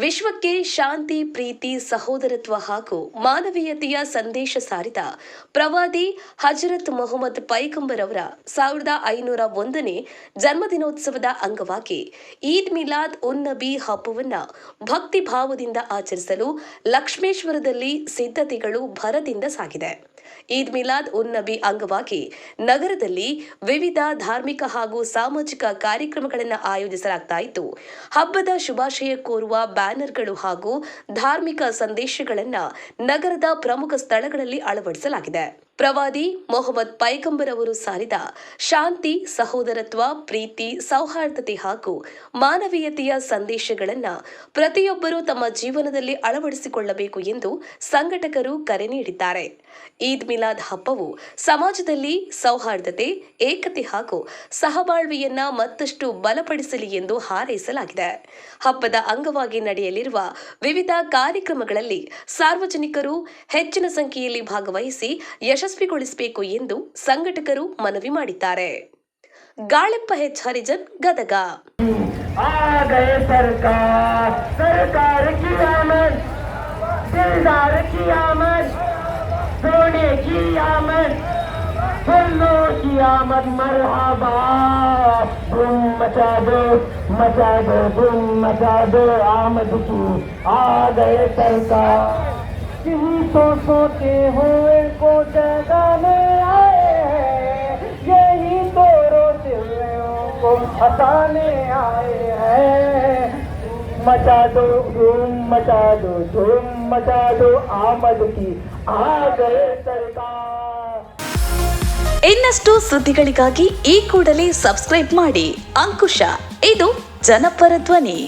ವಿಶ್ವಕ್ಕೆ ಶಾಂತಿ, ಪ್ರೀತಿ, ಸಹೋದರತ್ವ ಹಾಗೂ ಮಾನವೀಯತೆಯ ಸಂದೇಶ ಸಾರಿದ ಪ್ರವಾದಿ ಹಜರತ್ ಮೊಹಮ್ಮದ್ ಪೈಗಂಬರ್ ಅವರ 1501ನೇ ಜನ್ಮದಿನೋತ್ಸವದ ಅಂಗವಾಗಿ ಈದ್ ಮಿಲಾದ್ ಉನ್ ನಬಿ ಹಬ್ಬವನ್ನು ಭಕ್ತಿ ಭಾವದಿಂದ ಆಚರಿಸಲು ಲಕ್ಷ್ಮೇಶ್ವರದಲ್ಲಿ ಸಿದ್ಧತೆಗಳು ಭರದಿಂದ ಸಾಗಿದೆ. ಈದ್ ಮಿಲಾದ್ ಉನ್ ನಬಿ ಅಂಗವಾಗಿ ನಗರದಲ್ಲಿ ವಿವಿಧ ಧಾರ್ಮಿಕ ಹಾಗೂ ಸಾಮಾಜಿಕ ಕಾರ್ಯಕ್ರಮಗಳನ್ನು ಆಯೋಜಿಸಲಾಗ್ತಾ ಇದ್ದು, ಹಬ್ಬದ ಶುಭಾಶಯ ಕೋರುವ ಬ್ಯಾನರ್ಗಳು ಹಾಗೂ ಧಾರ್ಮಿಕ ಸಂದೇಶಗಳನ್ನು ನಗರದ ಪ್ರಮುಖ ಸ್ಥಳಗಳಲ್ಲಿ ಅಳವಡಿಸಲಾಗಿದೆ. ಪ್ರವಾದಿ ಮೊಹಮ್ಮದ್ ಪೈಗಂಬರ್ ಅವರು ಸಾರಿದ ಶಾಂತಿ, ಸಹೋದರತ್ವ, ಪ್ರೀತಿ, ಸೌಹಾರ್ದತೆ ಹಾಗೂ ಮಾನವೀಯತೆಯ ಸಂದೇಶಗಳನ್ನು ಪ್ರತಿಯೊಬ್ಬರೂ ತಮ್ಮ ಜೀವನದಲ್ಲಿ ಅಳವಡಿಸಿಕೊಳ್ಳಬೇಕು ಎಂದು ಸಂಘಟಕರು ಕರೆ ನೀಡಿದ್ದಾರೆ. ಈದ್ ಮಿಲಾದ್ ಹಬ್ಬವು ಸಮಾಜದಲ್ಲಿ ಸೌಹಾರ್ದತೆ, ಏಕತೆ ಹಾಗೂ ಸಹಬಾಳ್ವೆಯನ್ನ ಮತ್ತಷ್ಟು ಬಲಪಡಿಸಲಿ ಎಂದು ಹಾರೈಸಲಾಗಿದೆ. ಹಬ್ಬದ ಅಂಗವಾಗಿ ನಡೆಯಲಿರುವ ವಿವಿಧ ಕಾರ್ಯಕ್ರಮಗಳಲ್ಲಿ ಸಾರ್ವಜನಿಕರು ಹೆಚ್ಚಿನ ಸಂಖ್ಯೆಯಲ್ಲಿ ಭಾಗವಹಿಸಿ ಯಶಸ್ವಿಗೊಳಿಸಬೇಕು ಎಂದು ಸಂಘಟಕರು ಮನವಿ ಮಾಡಿದ್ದಾರೆ. ಗಾಳೆಪ್ಪ ಹೆಚ್ ಹರಿಜನ್, ಗದಗ. सोने की आमद, फूलों की आमद, मरहबा, धूम मचा दो, धूम मचा दो, आमद की आ गए सरकार। किसी सोते हुए को जगाने आए हैं, यही तो रोते हुए को हंसाने आए हैं। मचा दो, धूम मचा दो, धूम मचा दो, आमद की आ गए सरकार। ಇನ್ನಷ್ಟು ಸುದ್ದಿಗಳಿಗಾಗಿ ಈ ಕೂಡಲೇ ಸಬ್ಸ್ಕ್ರೈಬ್ ಮಾಡಿ ಅಂಕುಶ. ಇದು ಜನಪರ ಧ್ವನಿ.